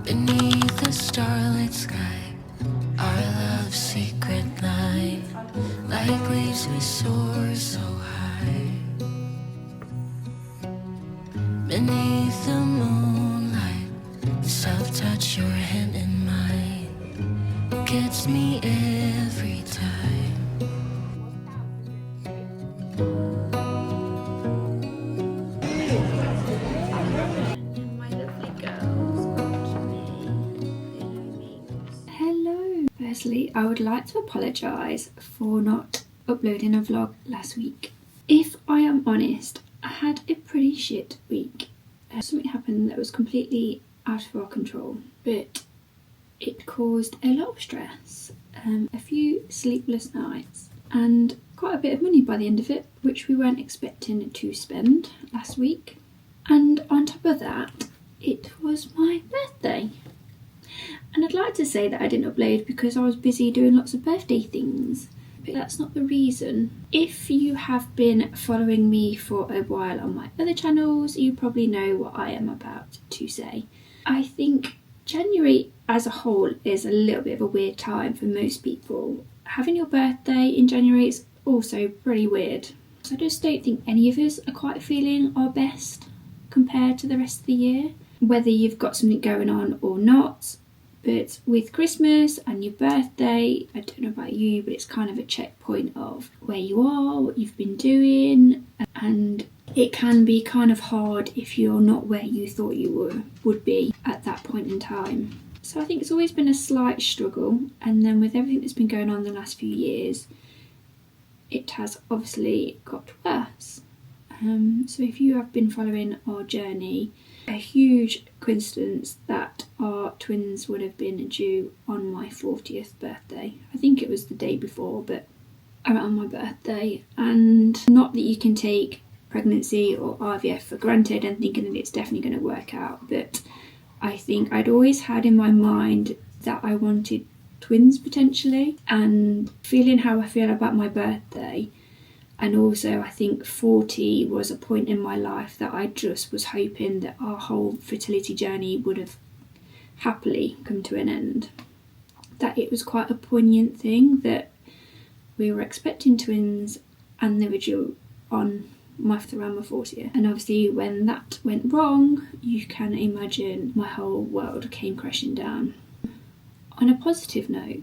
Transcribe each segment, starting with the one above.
Beneath the starlit sky, our love's secret line, like leaves we soar so high. Beneath the moonlight, the soft touch your hand in mine gets me every time. Hello! Firstly, I would like to apologise for not uploading a vlog last week. If I am honest, I had a pretty shit week. Something happened that was completely out of our control, but it caused a lot of stress, a few sleepless nights, and quite a bit of money by the end of it, which we weren't expecting to spend last week. And on top of that, it was my birthday. And I'd like to say that I didn't upload because I was busy doing lots of birthday things, but that's not the reason. If you have been following me for a while on my other channels, you probably know what I am about to say. I think January as a whole is a little bit of a weird time for most people. Having your birthday in January is also pretty weird. So I just don't think any of us are quite feeling our best compared to the rest of the year, whether you've got something going on or not. But with Christmas and your birthday, I don't know about you, but it's kind of a checkpoint of where you are, what you've been doing, and it can be kind of hard if you're not where you thought you would be at that point in time. So I think it's always been a slight struggle, and then with everything that's been going on the last few years, it has obviously got worse. So if you have been following our journey, a huge coincidence that our twins would have been due on my 40th birthday. I think it was the day before, but around my birthday. And not that you can take pregnancy or IVF for granted and thinking that it's definitely going to work out, but I think I'd always had in my mind that I wanted twins potentially, and feeling how I feel about my birthday. And also I think 40 was a point in my life that I just was hoping that our whole fertility journey would have happily come to an end. That it was quite a poignant thing that we were expecting twins and they were due on around my 40th. And obviously when that went wrong, you can imagine my whole world came crashing down. On a positive note,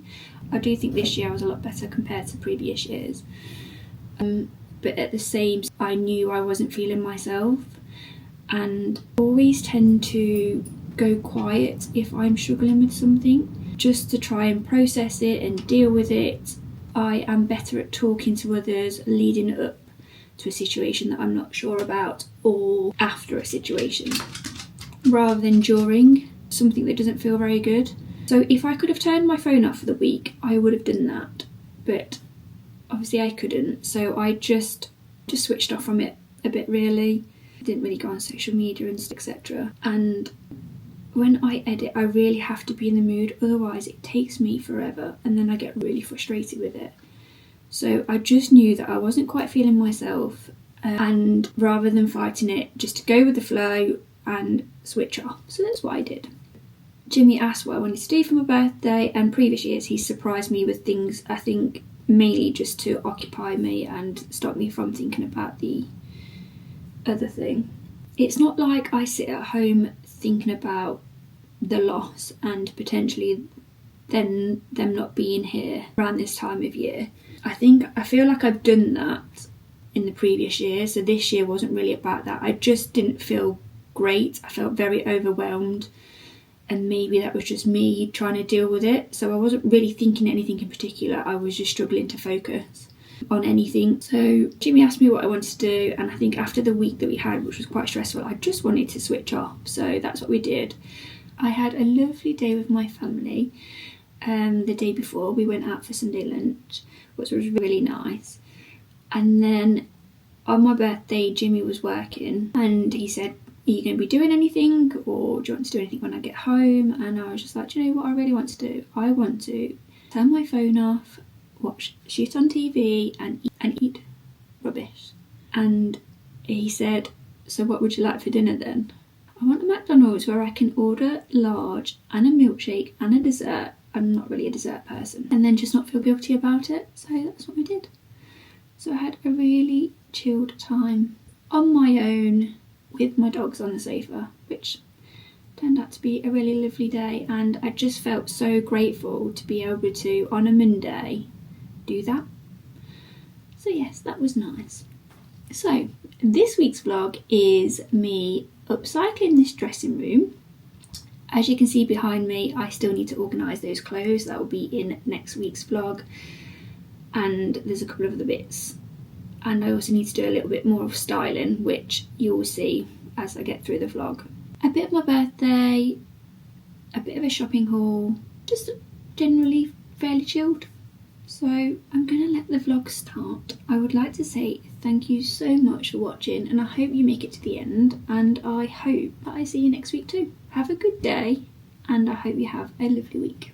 I do think this year was a lot better compared to previous years. But at the same time, I knew I wasn't feeling myself, and I always tend to go quiet if I'm struggling with something, just to try and process it and deal with it. I am better at talking to others leading up to a situation that I'm not sure about, or after a situation, rather than during something that doesn't feel very good. So if I could have turned my phone off for the week, I would have done that, but obviously I couldn't, so I just switched off from it a bit really. I didn't really go on social media and etc. And when I edit, I really have to be in the mood, otherwise it takes me forever and then I get really frustrated with it. So I just knew that I wasn't quite feeling myself, and rather than fighting it, just to go with the flow and switch off. So that's what I did. Jimmy asked what I wanted to do for my birthday, and previous years he surprised me with things, I think mainly just to occupy me and stop me from thinking about the other thing. It's not like I sit at home thinking about the loss and potentially then them not being here around this time of year. I feel like I've done that in the previous year, so this year wasn't really about that. I just didn't feel great. I felt very overwhelmed, and maybe that was just me trying to deal with it. So I wasn't really thinking anything in particular. I was just struggling to focus on anything. So Jimmy asked me what I wanted to do, and I think after the week that we had, which was quite stressful, I just wanted to switch off. So that's what we did. I had a lovely day with my family. The day before we went out for Sunday lunch, which was really nice. And then on my birthday, Jimmy was working and he said, "Are you going to be doing anything, or do you want to do anything when I get home?" And I was just like, do you know what I really want to do? I want to turn my phone off, watch shit on TV and eat rubbish. And he said, "So what would you like for dinner then?" I want a McDonald's where I can order large and a milkshake and a dessert. I'm not really a dessert person. And then just not feel guilty about it. So that's what I did. So I had a really chilled time on my own with my dogs on the sofa, which turned out to be a really lovely day. And I just felt so grateful to be able to, on a Monday, do that. So yes, that was nice. So this week's vlog is me upcycling this dressing room. As you can see behind me, I still need to organise those clothes. That will be in next week's vlog. And there's a couple of other bits. And I also need to do a little bit more of styling, which you'll see as I get through the vlog. A bit of my birthday, a bit of a shopping haul, just generally fairly chilled. So I'm going to let the vlog start. I would like to say thank you so much for watching, and I hope you make it to the end, and I hope that I see you next week too. Have a good day, and I hope you have a lovely week.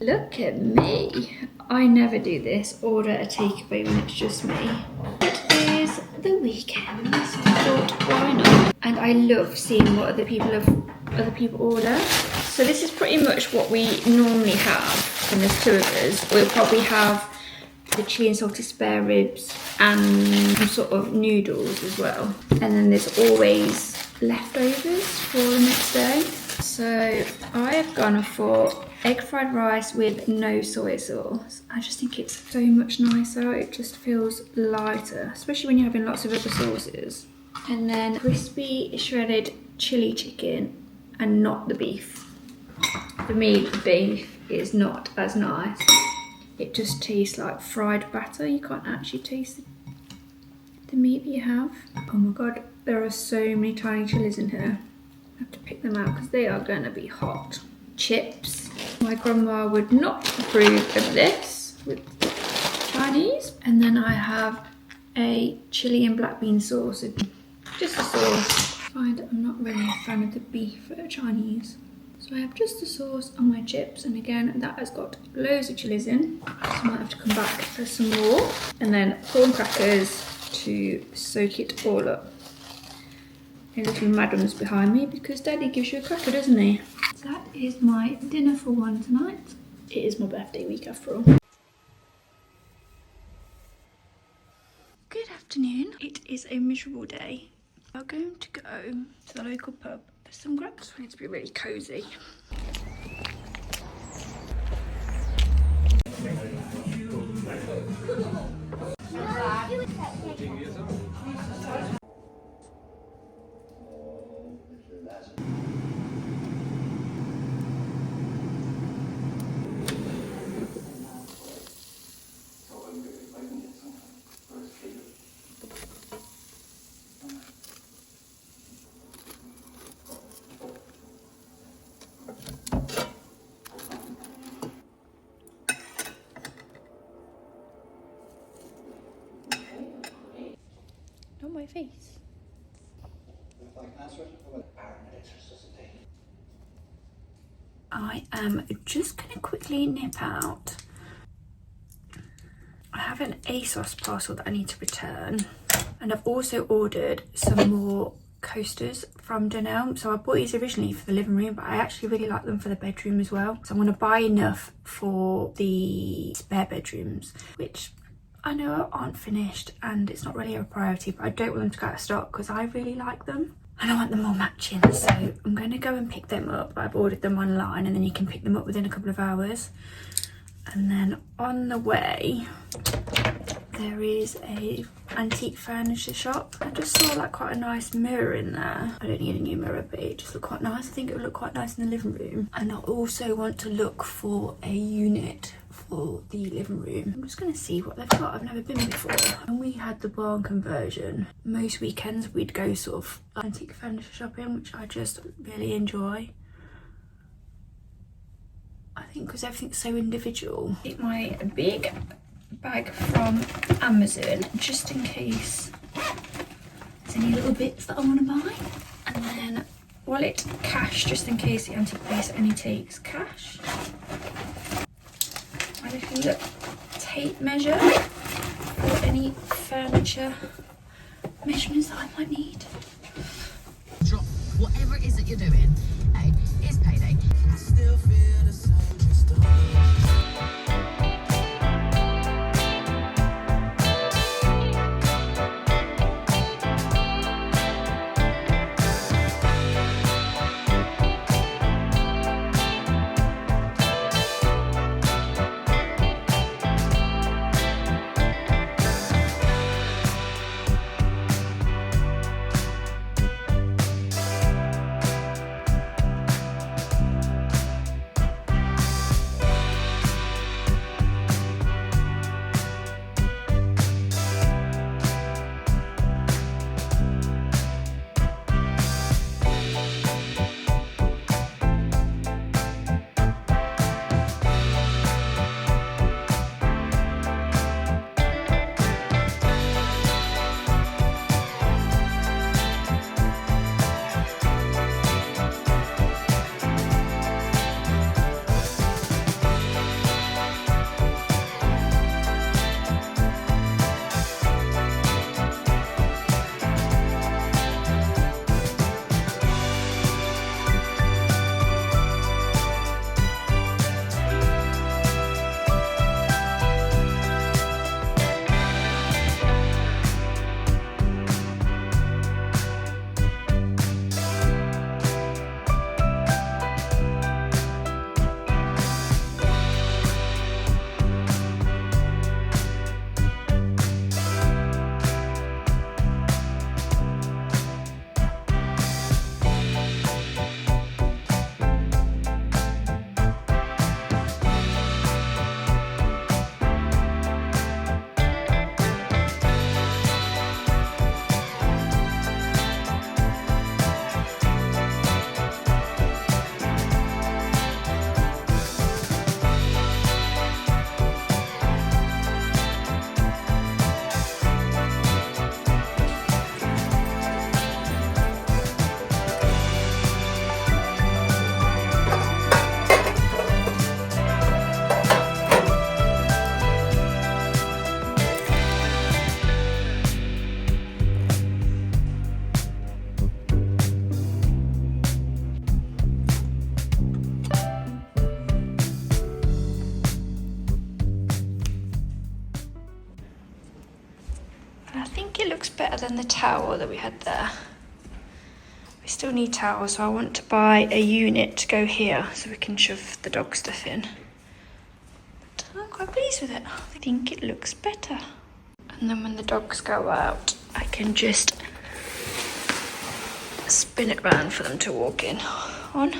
Look at me. I never do this, order a takeaway when it's just me. It is the weekend, so I thought why not? And I love seeing what other people order. So this is pretty much what we normally have. And there's two of us. We'll probably have the chili and salty spare ribs and some sort of noodles as well. And then there's always leftovers for the next day. So I have gone for egg fried rice with no soy sauce. I just think it's so much nicer. It just feels lighter, especially when you're having lots of other sauces. And then crispy shredded chili chicken and not the beef. For me, the beef is not as nice. It just tastes like fried batter. You can't actually taste the meat that you have. Oh my god, there are so many tiny chilies in here. I have to pick them out because they are going to be hot. Chips. My grandma would not approve of this with Chinese. And then I have a chili and black bean sauce. Just a sauce. I find I'm not really a fan of the beef at Chinese. So I have just the sauce on my chips, and again that has got loads of chilies in, so I might have to come back for some more. And then corn crackers to soak it all up. A little madam's behind me because Daddy gives you a cracker, doesn't he? So that is my dinner for one tonight. It is my birthday week after all. Good afternoon. It is a miserable day. We are going to go to the local pub. Some grapes. I need to be really cosy. Not my face. I am just going to quickly nip out. I have an ASOS parcel that I need to return, and I've also ordered some more coasters from Dunelm. So I bought these originally for the living room, but I actually really like them for the bedroom as well. So I'm going to buy enough for the spare bedrooms, which I know aren't finished and it's not really a priority, but I don't want them to go out of stock because I really like them and I want them all matching. So I'm going to go and pick them up. I've ordered them online, and then you can pick them up within a couple of hours. And then on the way there is a antique furniture shop. I just saw like quite a nice mirror in there. I don't need a new mirror, but it just looked quite nice. I think it would look quite nice in the living room. And I also want to look for a unit for the living room. I'm just going to see what they've got. I've never been before. When we had the barn conversion, most weekends we'd go sort of antique furniture shopping, which I just really enjoy. I think because everything's so individual. Take my big bag from Amazon just in case there's any little bits that I want to buy, and then wallet, cash just in case the antique place only takes cash. My little tape measure for any furniture measurements that I might need. whatever it is that you're doing, hey, it's payday. I still feel the same, just don't know. I think it looks better than the towel that we had there. We still need towels, so I want to buy a unit to go here so we can shove the dog stuff in. But I'm quite pleased with it. I think it looks better. And then when the dogs go out, I can just spin it round for them to walk in on.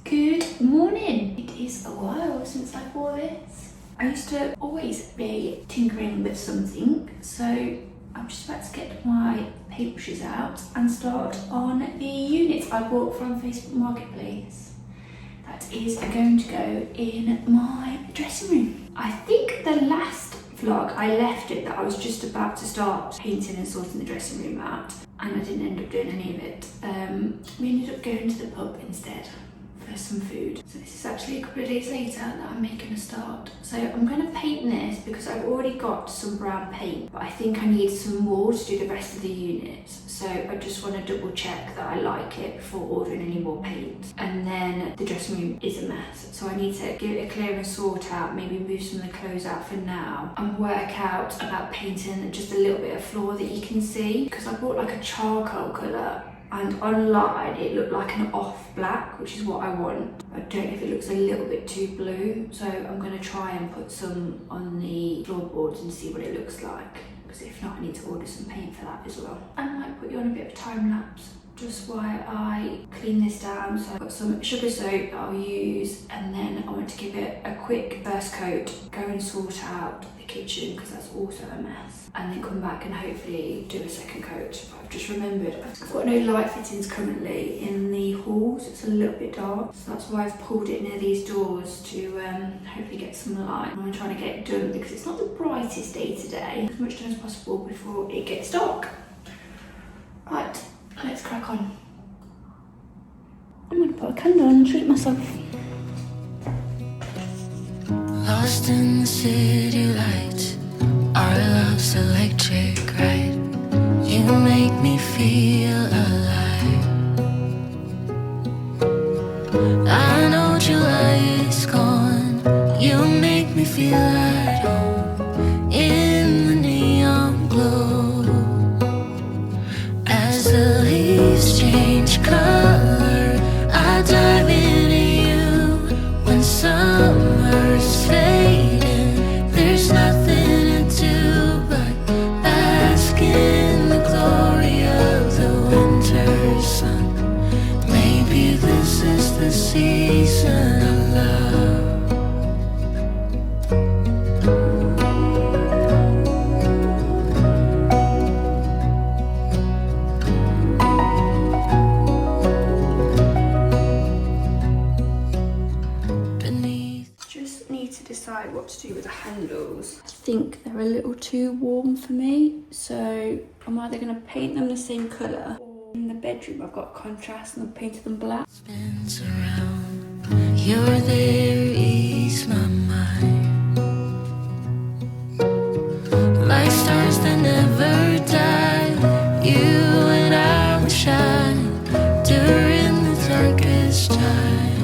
Good morning. It is a while since I wore this. I used to always be tinkering with something, so I'm just about to get my paintbrushes out and start on the units I bought from Facebook Marketplace. That is going to go in my dressing room. I think the last vlog I left it that I was just about to start painting and sorting the dressing room out, and I didn't end up doing any of it. We ended up going to the pub instead for some food. So this is actually a couple of days later that I'm making a start. So I'm going to paint this because I've already got some brown paint, but I think I need some more to do the rest of the units. So I just want to double check that I like it before ordering any more paint. And then the dressing room is a mess, so I need to give it a clear and sort out, maybe move some of the clothes out for now and work out about painting just a little bit of floor that you can see, because I bought like a charcoal colour and online it looked like an off black, which is what I want. I don't know if it looks a little bit too blue, so I'm going to try and put some on the floorboards and see what it looks like, because if not I need to order some paint for that as well. I might put you on a bit of time lapse just while I clean this down. So I've got some sugar soap that I'll use, and then I want to give it a quick first coat, go and sort out the kitchen because that's also a mess, and then come back and hopefully do a second coat. But I've just remembered I've got no light fittings currently in the halls, it's a little bit dark, so that's why I've pulled it near these doors to hopefully get some light. I'm trying to get it done because it's not the brightest day today. As much done as possible before it gets dark. Right, let's crack on. I'm going to put a candle on and treat myself. Lost in the city lights, our love's electric, right? You make make me feel alive. I know July is gone. You make me feel at home in the neon glow. As the leaves change color, I dive into you. When summer's fading, there's nothing to do but bask in the glory of the winter sun. Maybe this is the season of love. Just need to decide what to do with the handles. I think they're a little too warm for me, so I'm either going to paint them the same colour, or in the bedroom I've got contrast and I've painted them black. Spins around, you're there, ease my mind. Like stars that never die, you and I will shine during the darkest time.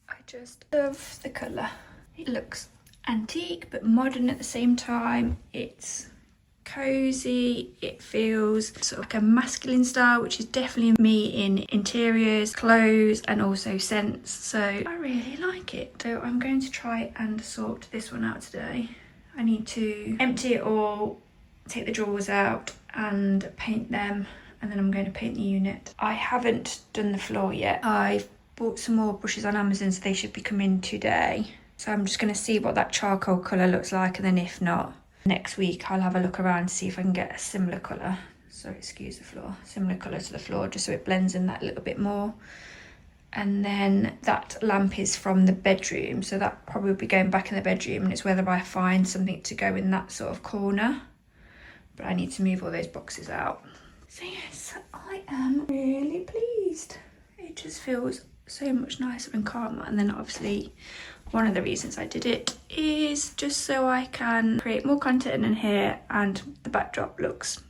I just love the colour. It looks antique but modern at the same time. It's cozy, it feels sort of like a masculine style, which is definitely me in interiors, clothes and also scents, so I really like it. So I'm going to try and sort this one out today. I need to empty it all, take the drawers out and paint them, and then I'm going to paint the unit. I haven't done the floor yet. I've bought some more brushes on Amazon, so they should be coming today. So I'm just going to see what that charcoal colour looks like, and then if not, next week I'll have a look around to see if I can get a similar colour. So excuse the floor, similar colour to the floor, just so it blends in that a little bit more. And then that lamp is from the bedroom, so that probably will be going back in the bedroom, and it's whether I find something to go in that sort of corner. But I need to move all those boxes out. So yes, I am really pleased. It just feels so much nicer and calmer. And then obviously one of the reasons I did it is just so I can create more content in here, and the backdrop looks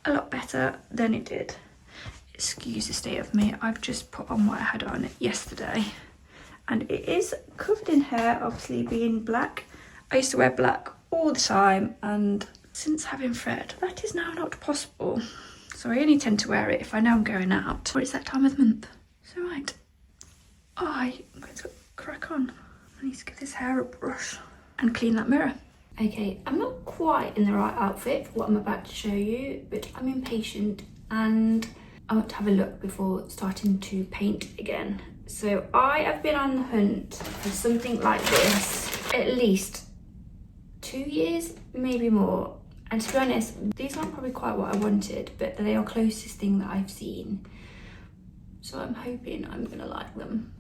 a lot better than it did. Excuse the state of me, I've just put on what I had on yesterday and it is covered in hair, obviously being black. I used to wear black all the time, and since having Fred that is now not possible, so I only tend to wear it if I know I'm going out or it's that time of the month. So right, I'm going to crack on. I need to give this hair a brush and clean that mirror. Okay, I'm not quite in the right outfit for what I'm about to show you, but I'm impatient and I want to have a look before starting to paint again. So I have been on the hunt for something like this at least 2 years, maybe more. And to be honest, these aren't probably quite what I wanted, but they are closest thing that I've seen. So I'm hoping I'm gonna like them.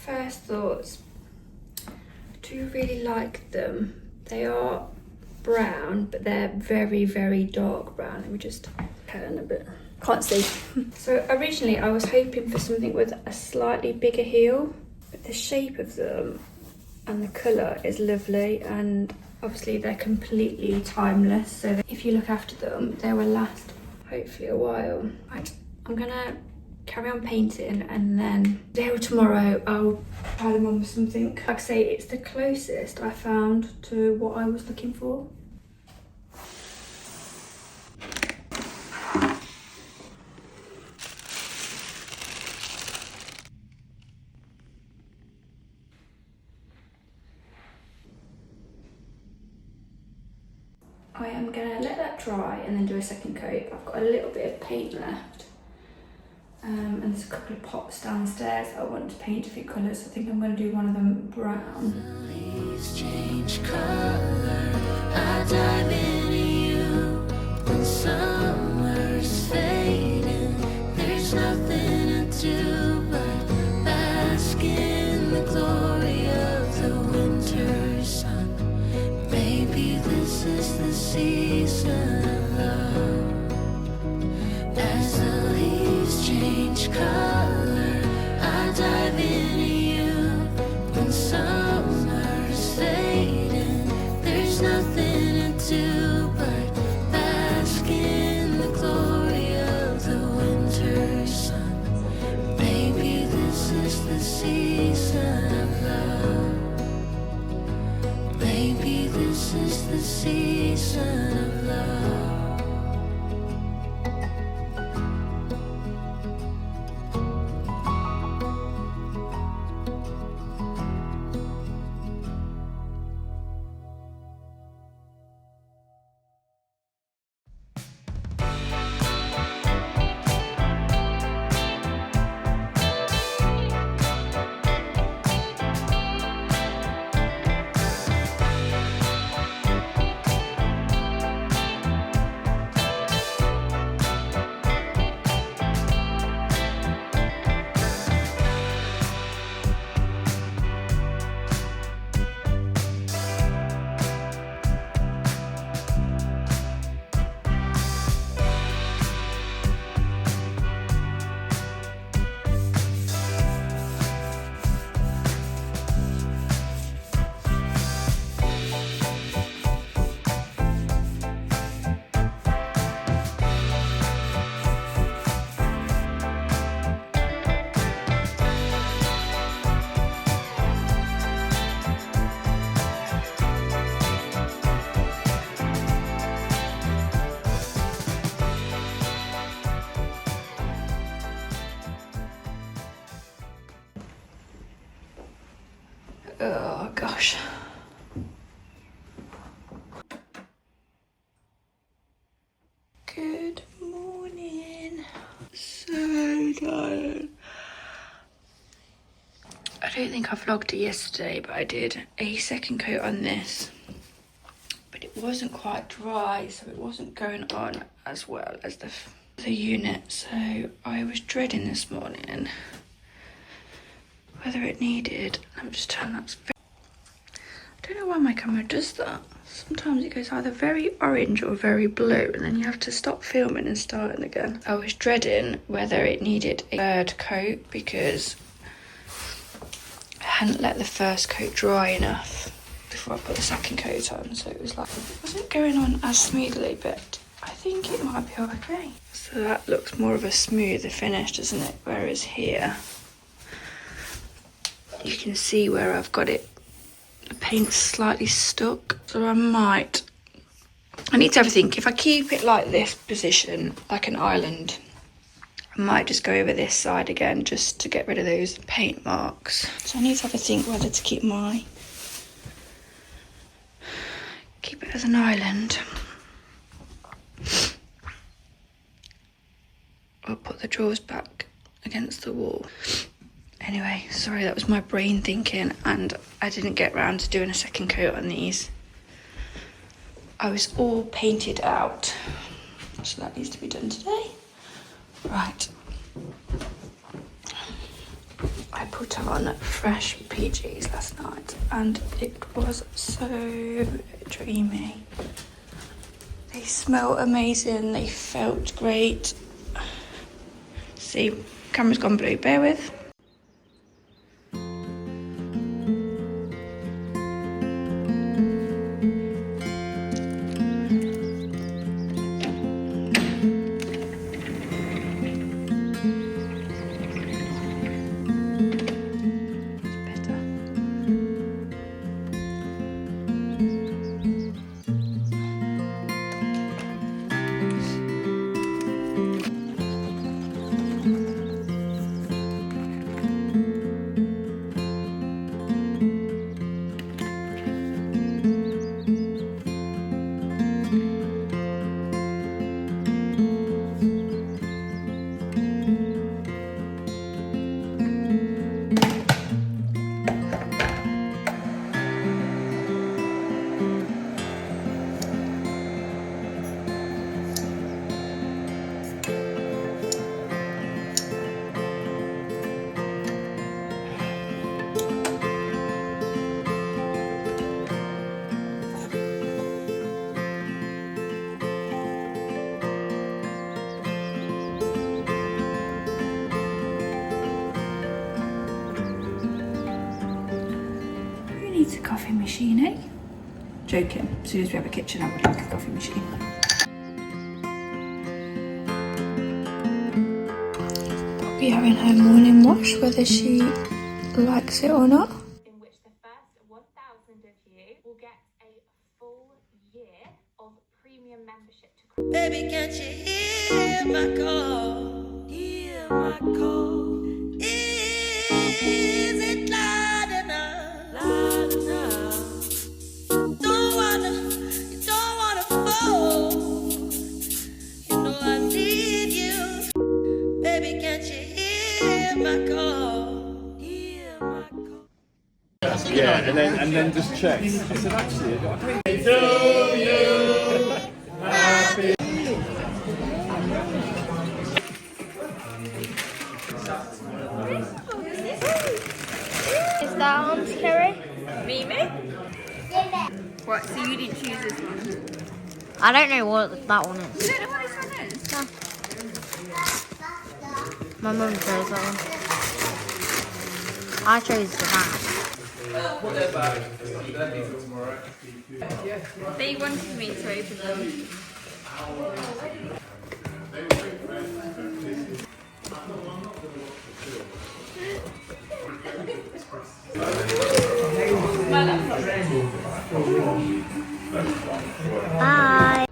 First thoughts, I do really like them. They are brown, but they're very, very dark brown. Let me just turn a bit. Can't see. So originally I was hoping for something with a slightly bigger heel, but the shape of them and the colour is lovely, and obviously they're completely timeless, so that if you look after them, they will last hopefully a while. Right, I'm gonna carry on painting, and then today or tomorrow I'll try them on with something. Like I say, it's the closest I found to what I was looking for. I am gonna let that dry and then do a second coat. I've got a little bit of paint left. And there's a couple of pots downstairs I want to paint different colours. I think I'm going to do one of them brown. The leaves change color, I dive into you. When summer's fading, there's nothing to do but bask in each color. I dive into you when summer's fading. There's nothing to do but bask in the glory of the winter sun. Maybe this is the season of love. Maybe this is the season of love. Oh gosh. Good morning. So tired. I don't think I vlogged it yesterday, but I did a second coat on this. But it wasn't quite dry, so it wasn't going on as well as the unit. So I was dreading this morning whether it needed. Let me just turn that. I don't know why my camera does that. Sometimes it goes either very orange or very blue, and then you have to stop filming and starting again. I was dreading whether it needed a third coat because I hadn't let the first coat dry enough before I put the second coat on, so it was like, it wasn't going on as smoothly, but I think it might be okay. So that looks more of a smoother finish, doesn't it? Whereas here, you can see where I've got it, the paint's slightly stuck. So I need to have a think. If I keep it like this position, like an island, I might just go over this side again just to get rid of those paint marks. So I need to have a think whether to keep it as an island or put the drawers back against the wall. Anyway, sorry, that was my brain thinking, and I didn't get round to doing a second coat on these. I was all painted out, so that needs to be done today. Right. I put on fresh PGs last night, and it was so dreamy. They smell amazing, they felt great. See, camera's gone blue, bear with. a coffee machine, eh? Joking. As soon as we have a kitchen, I would like a coffee machine. I'll be having her morning wash, whether she likes it or not. In which the first 1,000 of you will get a full year of premium membership to Baby, can't you hear my call? Hear my call. Is it loud enough? Loud enough. You don't wanna fall. You know I need you. Baby, can't you hear my call? Hear my call. Yeah, and then just check. I said, actually, I think Is that arms, Kerry? Mimi? What, so you didn't choose this one? I don't know what that one is. You don't know what this one is? No. My mum chose that one. I chose the back. They wanted me to open them. Bye.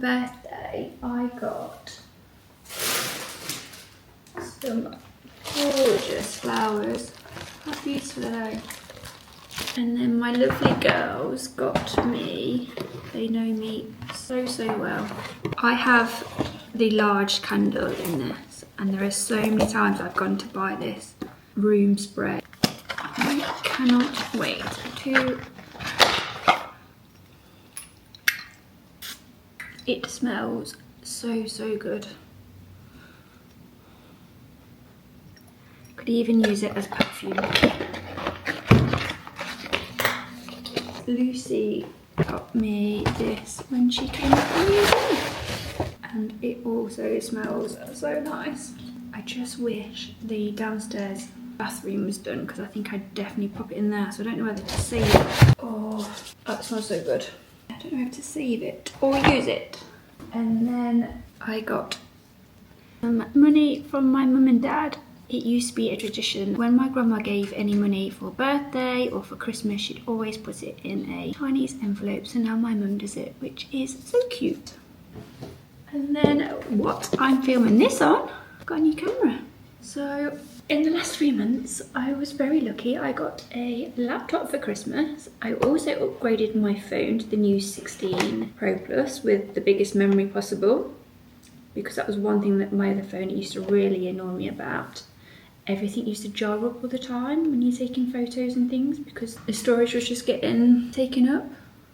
Birthday, I got some gorgeous flowers. How beautiful are they? And then my lovely girls got me, they know me so well. I have the large candle in this, and there are so many times I've gone to buy this room spray. I cannot wait to... It smells so good. Could even use it as perfume. Lucy got me this when she came from uni, and it also smells so nice. I just wish the downstairs bathroom was done, because I think I'd definitely pop it in there, so I don't know whether to save it. Oh, that smells so good. I don't know if to save it or use it. And then I got some money from my mum and dad. It used to be a tradition when my grandma gave any money for birthday or for Christmas, she'd always put it in a Chinese envelope, so now my mum does it, which is so cute. And then what I'm filming this on, I've got a new camera. So in the last 3 months, I was very lucky. I got a laptop for Christmas. I also upgraded my phone to the new 16 Pro Plus with the biggest memory possible, because that was one thing that my other phone used to really annoy me about. Everything used to jar up all the time when you're taking photos and things because the storage was just getting taken up.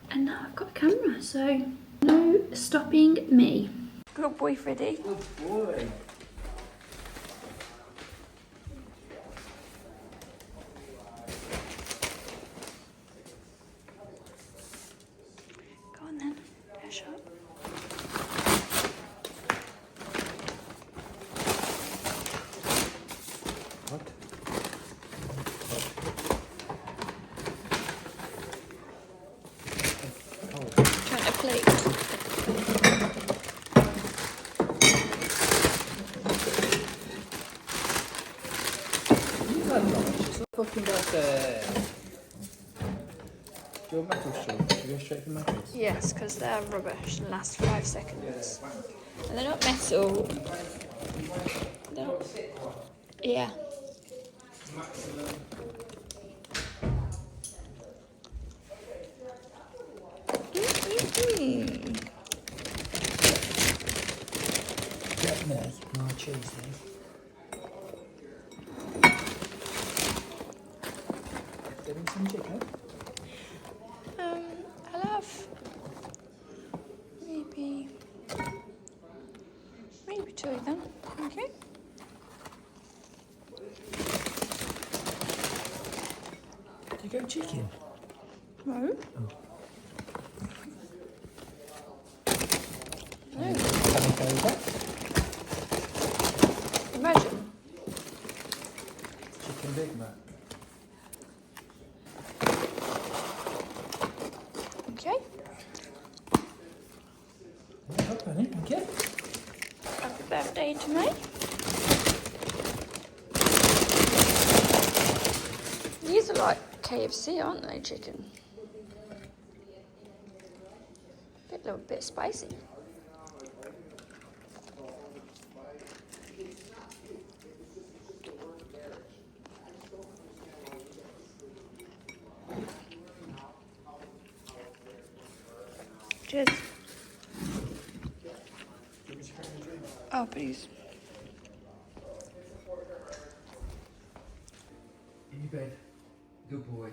And now I've got a camera, so no stopping me. Good boy, Freddie. Good boy. Go on then, finish up. What? Trying to plate. Fucking got your metal straw. Should we go straight for metals? Yes, because they're rubbish and last 5 seconds. And they're not metal. They're not... Yeah. Get me more cheese, Getting some chicken? I'll have maybe 2 of them. Okay. Do you go chicken? No. No. Can we go back? Imagine. Chicken Big Mac. Okay. Oh, honey, thank you. Happy birthday to me. These are like KFC, aren't they, chicken? Little bit spicy. Cheers. Oh, please. In your bed. Good boy.